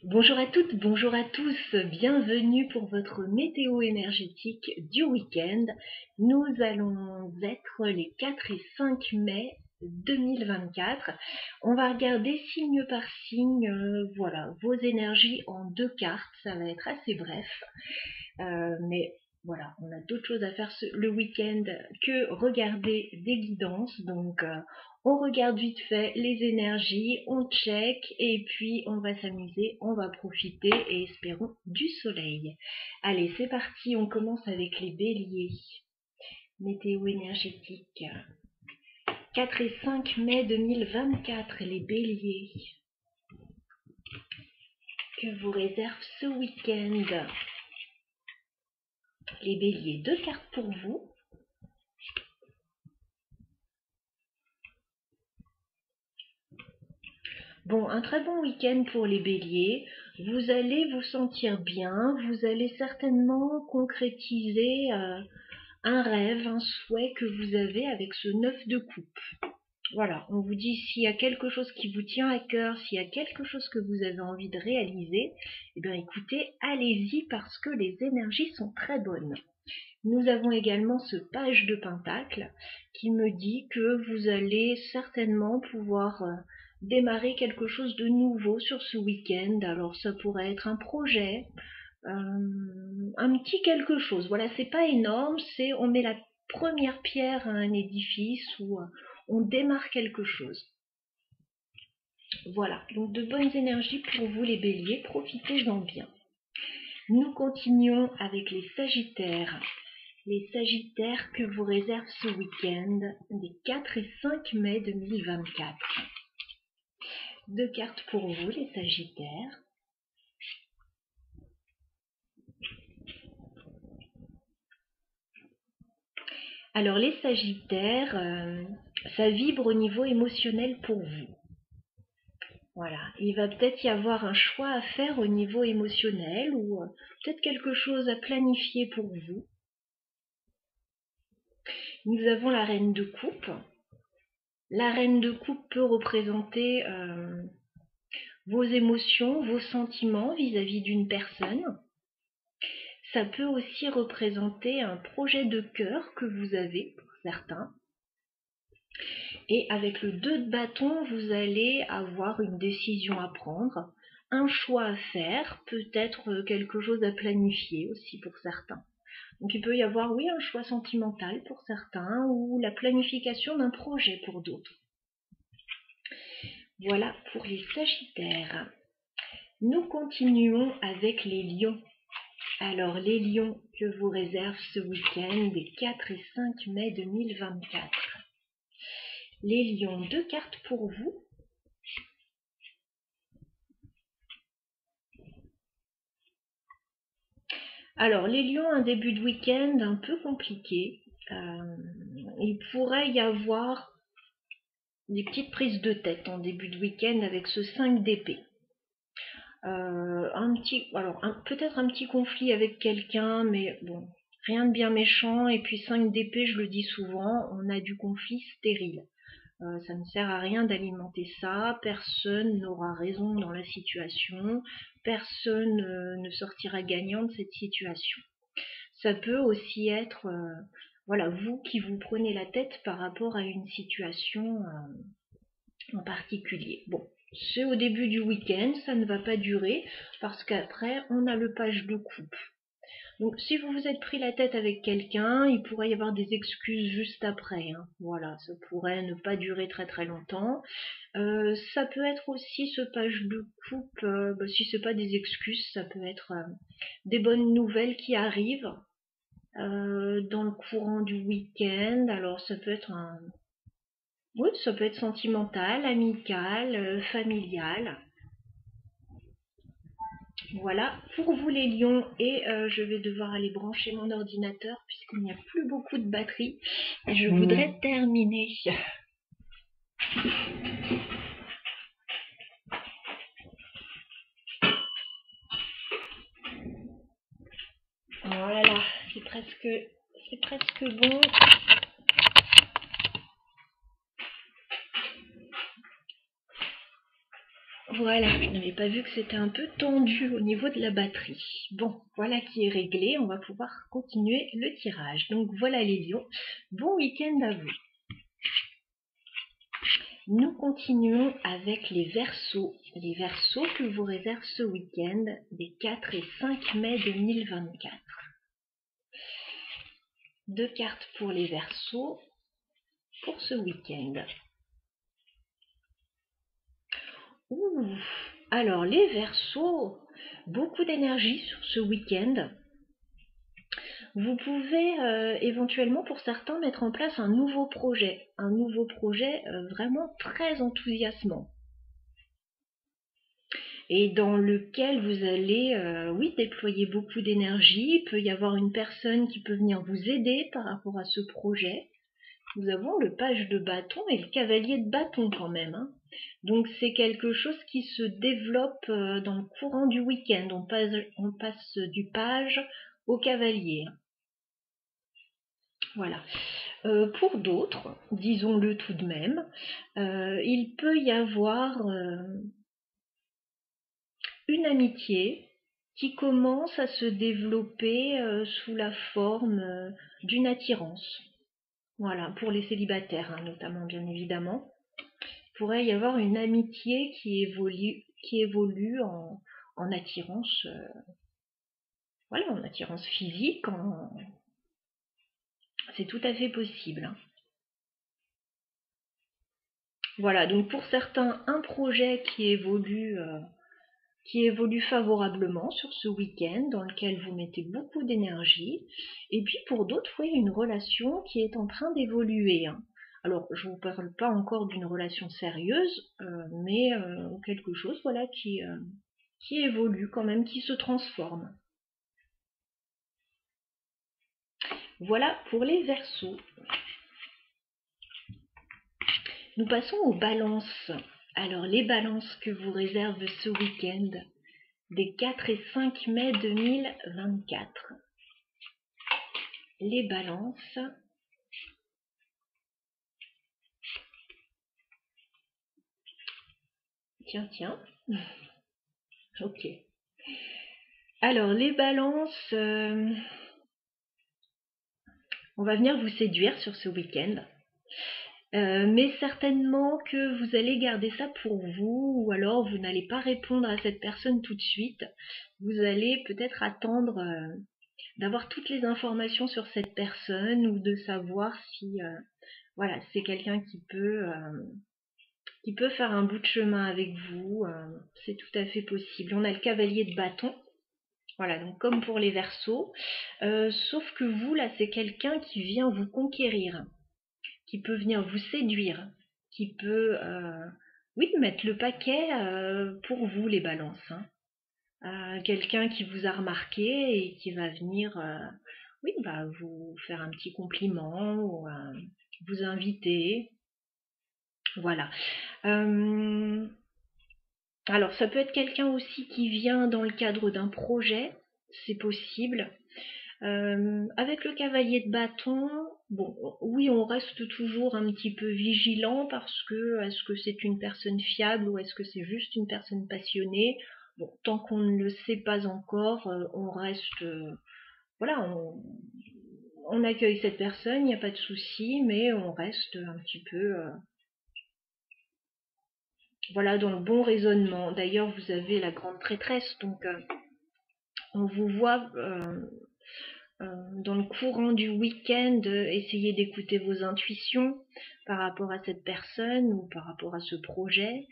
Bonjour à toutes, bonjour à tous, bienvenue pour votre météo énergétique du week-end. Nous allons être les 4 et 5 mai 2024. On va regarder signe par signe, voilà, vos énergies en deux cartes, ça va être assez bref. Mais voilà, on a d'autres choses à faire le week-end que regarder des guidances. Donc, on regarde vite fait les énergies, on check et puis on va s'amuser, on va profiter et espérons du soleil. Allez, c'est parti, on commence avec les béliers. Météo énergétique. 4 et 5 mai 2024, les béliers. Que vous réserve ce week-end? Les béliers, deux cartes pour vous. Bon, un très bon week-end pour les béliers. Vous allez vous sentir bien, vous allez certainement concrétiser un rêve, un souhait que vous avez avec ce 9 de coupe. Voilà, on vous dit s'il y a quelque chose qui vous tient à cœur, s'il y a quelque chose que vous avez envie de réaliser, eh bien écoutez, allez-y parce que les énergies sont très bonnes. Nous avons également ce page de pentacle qui me dit que vous allez certainement pouvoir démarrer quelque chose de nouveau sur ce week-end. Alors ça pourrait être un projet, un petit quelque chose. Voilà, c'est pas énorme, c'est on met la première pierre à un édifice ou on démarre quelque chose. Voilà, donc de bonnes énergies pour vous les béliers, profitez-en bien. Nous continuons avec les sagittaires. Les sagittaires que vous réserve ce week-end des 4 et 5 mai 2024. Deux cartes pour vous les sagittaires. Alors les sagittaires, ça vibre au niveau émotionnel pour vous. Voilà, il va peut-être y avoir un choix à faire au niveau émotionnel ou peut-être quelque chose à planifier pour vous. Nous avons la reine de coupe. La reine de coupe peut représenter vos émotions, vos sentiments vis-à-vis d'une personne. Ça peut aussi représenter un projet de cœur que vous avez pour certains. Et avec le 2 de bâton, vous allez avoir une décision à prendre, un choix à faire, peut-être quelque chose à planifier aussi pour certains. Donc il peut y avoir, oui, un choix sentimental pour certains ou la planification d'un projet pour d'autres. Voilà pour les sagittaires. Nous continuons avec les lions. Alors les lions que vous réserve ce week-end des 4 et 5 mai 2024. Les lions, deux cartes pour vous. Alors les lions, un début de week-end un peu compliqué. Il pourrait y avoir des petites prises de tête en début de week-end avec ce 5 d'épée. Peut-être un petit conflit avec quelqu'un, mais bon, rien de bien méchant. Et puis 5 d'épée, je le dis souvent, on a du conflit stérile. Ça ne sert à rien d'alimenter ça, personne n'aura raison dans la situation, personne ne sortira gagnant de cette situation. Ça peut aussi être voilà, vous qui vous prenez la tête par rapport à une situation en particulier. Bon, c'est au début du week-end, ça ne va pas durer parce qu'après on a le page de coupe. Donc si vous vous êtes pris la tête avec quelqu'un, il pourrait y avoir des excuses juste après. Hein. Voilà, ça pourrait ne pas durer très très longtemps. Ça peut être aussi ce page de coupe, si c'est pas des excuses, ça peut être des bonnes nouvelles qui arrivent dans le courant du week-end. Alors ça peut être oui, ça peut être sentimental, amical, familial. Voilà, pour vous les lions, et je vais devoir aller brancher mon ordinateur puisqu'il n'y a plus beaucoup de batterie et je voudrais terminer. Voilà, c'est presque bon. Voilà, je n'avais pas vu que c'était un peu tendu au niveau de la batterie. Bon, voilà qui est réglé, on va pouvoir continuer le tirage. Donc voilà les lions, bon week-end à vous. Nous continuons avec les Verseaux. Les Verseaux que vous réserve ce week-end des 4 et 5 mai 2024. Deux cartes pour les Verseaux pour ce week-end. Ouh, alors les Verseaux, beaucoup d'énergie sur ce week-end. Vous pouvez éventuellement pour certains mettre en place un nouveau projet vraiment très enthousiasmant et dans lequel vous allez oui, déployer beaucoup d'énergie. Il peut y avoir une personne qui peut venir vous aider par rapport à ce projet. Nous avons le page de bâton et le cavalier de bâton quand même, hein. Donc c'est quelque chose qui se développe dans le courant du week-end. On passe du page au cavalier. Voilà. Pour d'autres, disons-le tout de même, il peut y avoir une amitié qui commence à se développer sous la forme d'une attirance. Voilà, pour les célibataires, hein, notamment, bien évidemment. Il pourrait y avoir une amitié qui évolue en attirance, voilà, en attirance physique, c'est tout à fait possible, hein. Voilà, donc pour certains, un projet qui évolue favorablement sur ce week-end, dans lequel vous mettez beaucoup d'énergie. Et puis pour d'autres, oui, une relation qui est en train d'évoluer, hein. Alors, je ne vous parle pas encore d'une relation sérieuse, mais quelque chose, voilà, qui évolue quand même, qui se transforme. Voilà pour les Verseaux. Nous passons aux Balances. Alors, les Balances que vous réserve ce week-end des 4 et 5 mai 2024. Les Balances. Tiens. Ok. Alors, les Balances, on va venir vous séduire sur ce week-end. Mais certainement que vous allez garder ça pour vous, ou alors vous n'allez pas répondre à cette personne tout de suite. Vous allez peut-être attendre d'avoir toutes les informations sur cette personne, ou de savoir si voilà, c'est quelqu'un qui peut faire un bout de chemin avec vous. C'est tout à fait possible. On a le cavalier de bâton. Voilà, donc comme pour les Verseaux, sauf que vous, là, c'est quelqu'un qui vient vous conquérir, qui peut venir vous séduire, qui peut, oui, mettre le paquet pour vous, les Balances, hein. Quelqu'un qui vous a remarqué et qui va venir, oui, bah, vous faire un petit compliment ou vous inviter. Voilà. Alors, ça peut être quelqu'un aussi qui vient dans le cadre d'un projet, c'est possible. Avec le cavalier de bâton, bon, oui, on reste toujours un petit peu vigilant parce que est-ce que c'est une personne fiable ou est-ce que c'est juste une personne passionnée? Bon, tant qu'on ne le sait pas encore, on reste, voilà, on accueille cette personne, il n'y a pas de souci, mais on reste un petit peu, voilà, dans le bon raisonnement. D'ailleurs, vous avez la grande prêtresse, donc on vous voit dans le courant du week-end essayer d'écouter vos intuitions par rapport à cette personne ou par rapport à ce projet.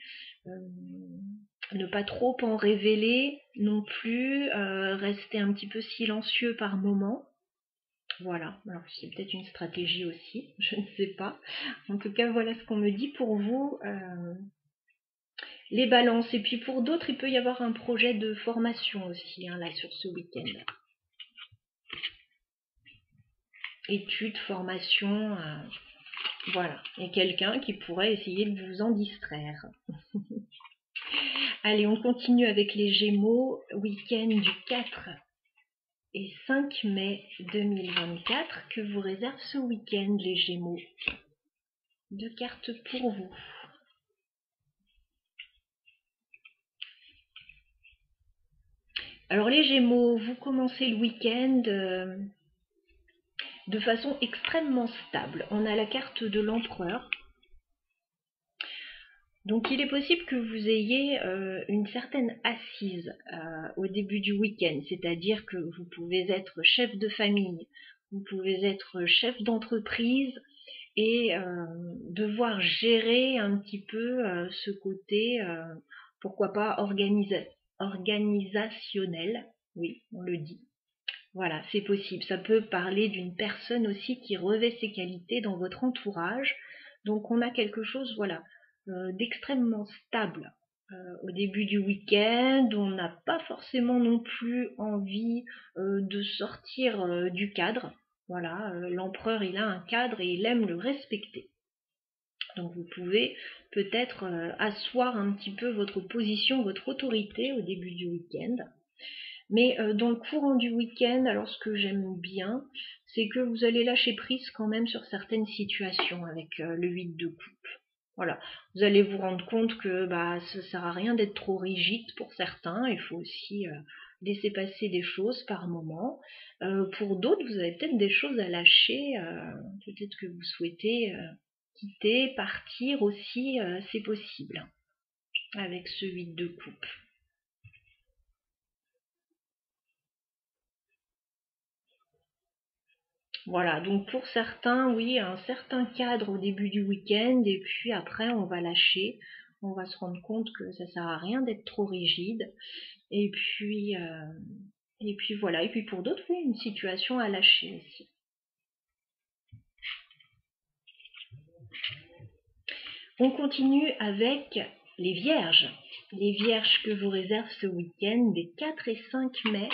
Ne pas trop en révéler non plus, rester un petit peu silencieux par moment. Voilà, alors c'est peut-être une stratégie aussi, je ne sais pas. En tout cas, voilà ce qu'on me dit pour vous, les Balances. Et puis pour d'autres, il peut y avoir un projet de formation aussi, hein, là, sur ce week-end. Études, formation, voilà. Et quelqu'un qui pourrait essayer de vous en distraire. Allez, on continue avec les Gémeaux, week-end du 4 et 5 mai 2024, que vous réserve ce week-end, les Gémeaux. Deux cartes pour vous. Alors les Gémeaux, vous commencez le week-end de façon extrêmement stable. On a la carte de l'Empereur. Donc il est possible que vous ayez une certaine assise au début du week-end, c'est-à-dire que vous pouvez être chef de famille, vous pouvez être chef d'entreprise et devoir gérer un petit peu ce côté, pourquoi pas organisationnel, oui, on le dit. Voilà, c'est possible. Ça peut parler d'une personne aussi qui revêt ses qualités dans votre entourage. Donc on a quelque chose, voilà, d'extrêmement stable au début du week-end. On n'a pas forcément non plus envie de sortir du cadre. Voilà, l'empereur il a un cadre et il aime le respecter. Donc vous pouvez peut-être asseoir un petit peu votre position, votre autorité au début du week-end. Mais dans le courant du week-end, alors ce que j'aime bien, c'est que vous allez lâcher prise quand même sur certaines situations avec le 8 de coupe. Voilà, vous allez vous rendre compte que ça sert à rien d'être trop rigide pour certains, il faut aussi laisser passer des choses par moment. Pour d'autres, vous avez peut-être des choses à lâcher, peut-être que vous souhaitez quitter, partir aussi, c'est possible avec ce 8 de coupe. Voilà, donc pour certains, oui, un certain cadre au début du week-end, et puis après on va lâcher, on va se rendre compte que ça sert à rien d'être trop rigide, et puis voilà, et puis pour d'autres, oui, une situation à lâcher aussi. On continue avec les Vierges. Les Vierges que vous réserve ce week-end des 4 et 5 mai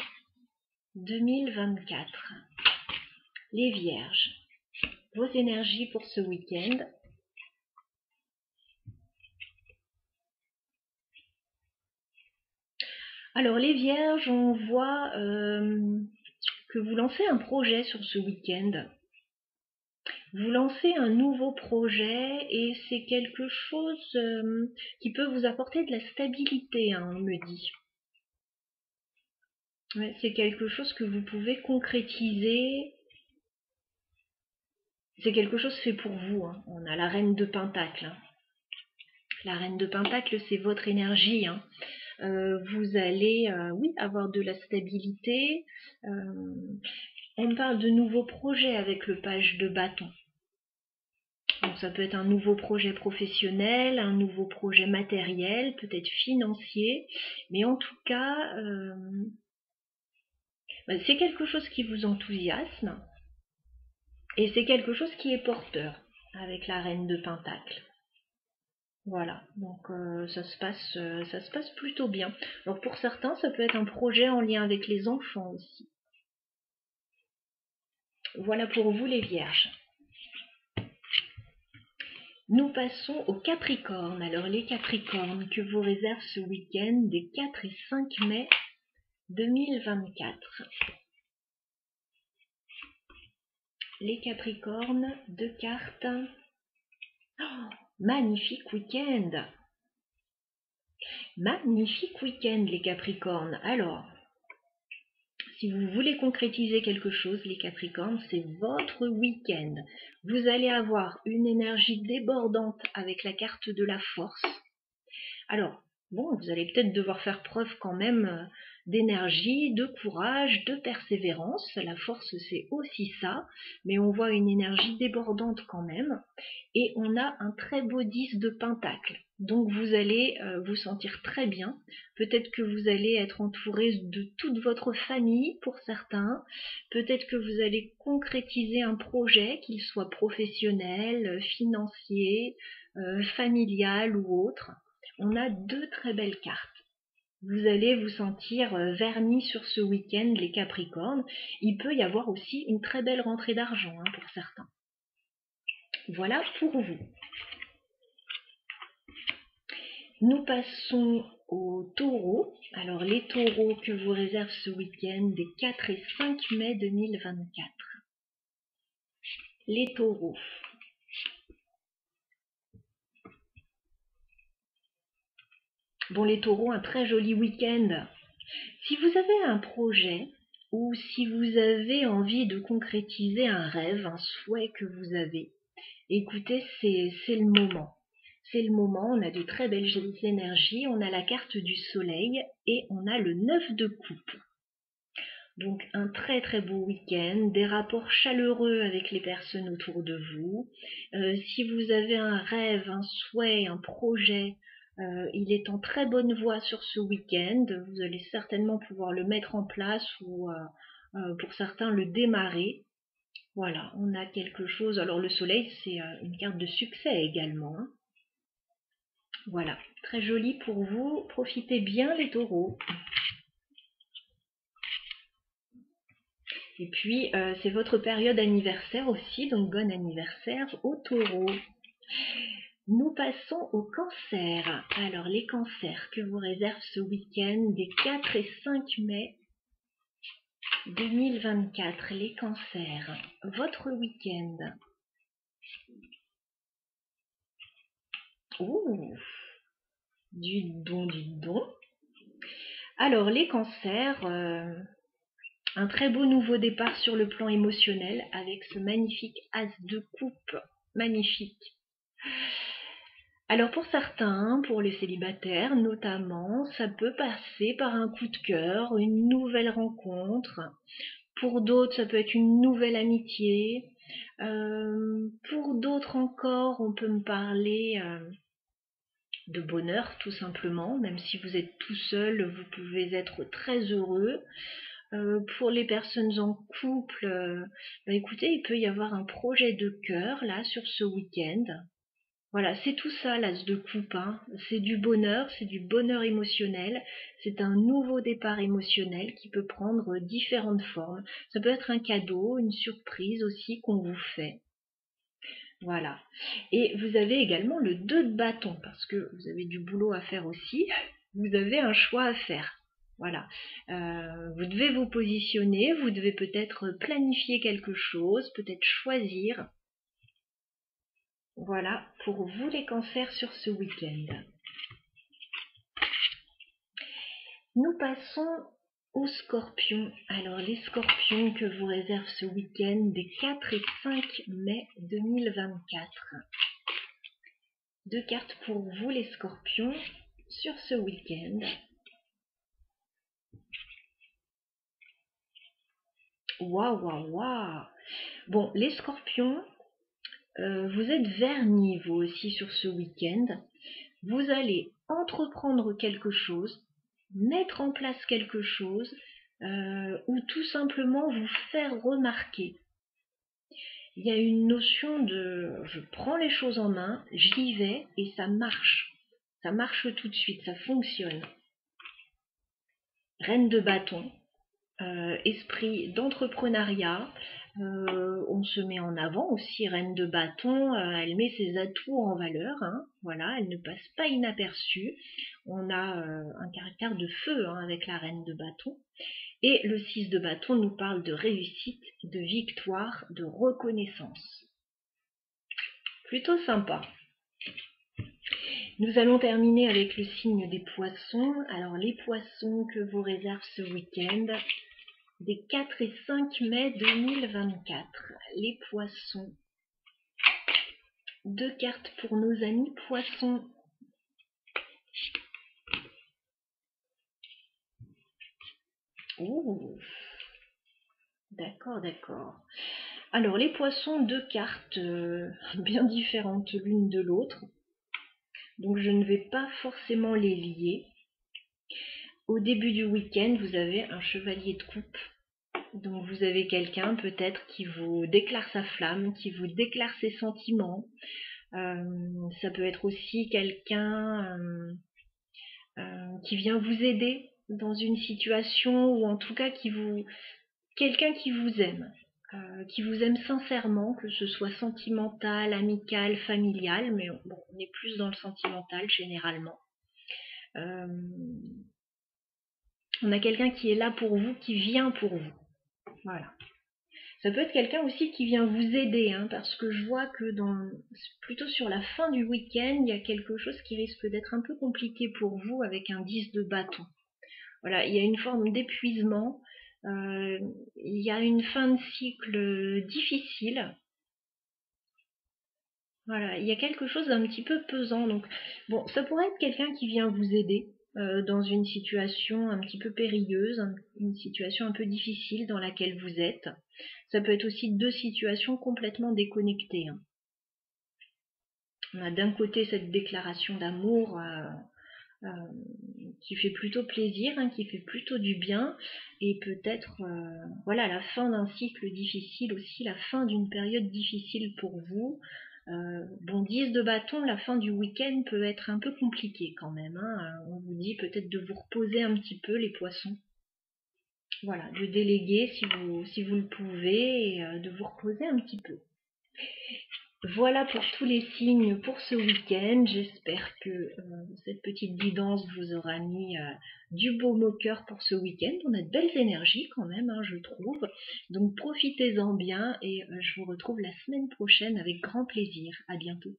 2024. Les Vierges, vos énergies pour ce week-end. Alors les Vierges, on voit que vous lancez un projet sur ce week-end. Vous lancez un nouveau projet et c'est quelque chose qui peut vous apporter de la stabilité, hein, on me dit. Ouais, c'est quelque chose que vous pouvez concrétiser. C'est quelque chose fait pour vous. Hein. On a la reine de Pentacle. Hein. La reine de Pentacle, c'est votre énergie. Hein. Vous allez, oui, avoir de la stabilité. On parle de nouveaux projets avec le page de bâton. Donc ça peut être un nouveau projet professionnel, un nouveau projet matériel, peut-être financier, mais en tout cas, c'est quelque chose qui vous enthousiasme et c'est quelque chose qui est porteur avec la reine de Pentacle. Voilà, donc ça se passe plutôt bien. Alors pour certains, ça peut être un projet en lien avec les enfants aussi. Voilà pour vous les Vierges. Nous passons aux Capricornes. Alors les Capricornes que vous réserve ce week-end des 4 et 5 mai 2024. Les Capricornes, 2 cartes. Oh, magnifique week-end. Magnifique week-end les Capricornes. Alors, si vous voulez concrétiser quelque chose, les Capricornes, c'est votre week-end. Vous allez avoir une énergie débordante avec la carte de la force. Alors, bon, vous allez peut-être devoir faire preuve quand même d'énergie, de courage, de persévérance. La force, c'est aussi ça, mais on voit une énergie débordante quand même. Et on a un très beau 10 de pentacle. Donc vous allez vous sentir très bien. Peut-être que vous allez être entouré de toute votre famille pour certains. Peut-être que vous allez concrétiser un projet, qu'il soit professionnel, financier, familial ou autre. On a 2 très belles cartes. Vous allez vous sentir vernis sur ce week-end, les Capricornes. Il peut y avoir aussi une très belle rentrée d'argent hein, pour certains. Voilà pour vous. Nous passons aux taureaux. Alors les taureaux que vous réserve ce week-end des 4 et 5 mai 2024. Les taureaux. Bon les taureaux, un très joli week-end Si vous avez un projet ou si vous avez envie de concrétiser un rêve, un souhait que vous avez, écoutez, c'est le moment. C'est le moment, on a de très belles énergies, on a la carte du soleil et on a le 9 de coupe. Donc un très très beau week-end, des rapports chaleureux avec les personnes autour de vous. Si vous avez un rêve, un souhait, un projet, il est en très bonne voie sur ce week-end. Vous allez certainement pouvoir le mettre en place ou pour certains le démarrer. Voilà, on a quelque chose. Alors le soleil, c'est une carte de succès également, hein. Voilà, très joli pour vous. Profitez bien les taureaux. Et puis, c'est votre période anniversaire aussi, donc bon anniversaire aux taureaux. Nous passons au cancer. Alors, les cancers que vous réserve ce week-end des 4 et 5 mai 2024. Les cancers, votre week-end. Ouh, du don, du don. Alors, les cancers, un très beau nouveau départ sur le plan émotionnel avec ce magnifique as de coupe. Magnifique. Alors pour certains, pour les célibataires notamment, ça peut passer par un coup de cœur, une nouvelle rencontre. Pour d'autres, ça peut être une nouvelle amitié. Pour d'autres encore, on peut me parler de bonheur tout simplement. Même si vous êtes tout seul, vous pouvez être très heureux. Pour les personnes en couple, écoutez, il peut y avoir un projet de cœur là sur ce week-end. Voilà, c'est tout ça l'as de coupe, hein. C'est du bonheur émotionnel, c'est un nouveau départ émotionnel qui peut prendre différentes formes. Ça peut être un cadeau, une surprise aussi qu'on vous fait. Voilà. Et vous avez également le 2 de bâton, parce que vous avez du boulot à faire aussi, vous avez un choix à faire. Voilà. Vous devez vous positionner, vous devez peut-être planifier quelque chose, peut-être choisir. Voilà pour vous les cancers sur ce week-end. Nous passons aux scorpions. Alors les scorpions que vous réserve ce week-end des 4 et 5 mai 2024. Deux cartes pour vous les scorpions sur ce week-end. Waouh, waouh, waouh. Bon, les scorpions, vous êtes vernis vous aussi sur ce week-end. Vous allez entreprendre quelque chose, mettre en place quelque chose, ou tout simplement vous faire remarquer. Il y a une notion de je prends les choses en main, j'y vais et ça marche. Ça marche tout de suite, ça fonctionne. Reine de bâton, esprit d'entrepreneuriat, on se met en avant aussi, reine de bâton, elle met ses atouts en valeur, hein, voilà, elle ne passe pas inaperçue. On a un caractère de feu hein, avec la reine de bâton. Et le 6 de bâton nous parle de réussite, de victoire, de reconnaissance. Plutôt sympa. Nous allons terminer avec le signe des poissons. Alors les poissons que vous réserve ce week-end des 4 et 5 mai 2024. Les poissons. Deux cartes pour nos amis poissons. Ouh, d'accord, d'accord. Alors les poissons, deux cartes bien différentes l'une de l'autre. Donc je ne vais pas forcément les lier. Au début du week-end, vous avez un chevalier de coupe. Donc vous avez quelqu'un peut-être qui vous déclare sa flamme, qui vous déclare ses sentiments. Ça peut être aussi quelqu'un qui vient vous aider dans une situation ou en tout cas quelqu'un qui vous aime sincèrement, que ce soit sentimental, amical, familial, mais bon, on est plus dans le sentimental généralement. On a quelqu'un qui est là pour vous, qui vient pour vous. Voilà. Ça peut être quelqu'un aussi qui vient vous aider, hein, parce que je vois que plutôt sur la fin du week-end, il y a quelque chose qui risque d'être un peu compliqué pour vous avec un 10 de bâton. Voilà, il y a une forme d'épuisement, il y a une fin de cycle difficile. Voilà, il y a quelque chose d'un petit peu pesant. Donc, bon, ça pourrait être quelqu'un qui vient vous aider dans une situation un petit peu périlleuse, une situation un peu difficile dans laquelle vous êtes. Ça peut être aussi deux situations complètement déconnectées, hein. On a d'un côté cette déclaration d'amour euh, qui fait plutôt plaisir, hein, qui fait plutôt du bien, et peut-être voilà, la fin d'un cycle difficile aussi, la fin d'une période difficile pour vous. Bon, 10 de bâton, la fin du week-end peut être un peu compliquée quand même, hein. On vous dit peut-être de vous reposer un petit peu, les poissons. Voilà, de déléguer si vous le pouvez, et de vous reposer un petit peu. Voilà pour tous les signes pour ce week-end. J'espère que cette petite guidance vous aura mis du baume au cœur pour ce week-end. On a de belles énergies quand même, hein, je trouve. Donc profitez-en bien et je vous retrouve la semaine prochaine avec grand plaisir. À bientôt.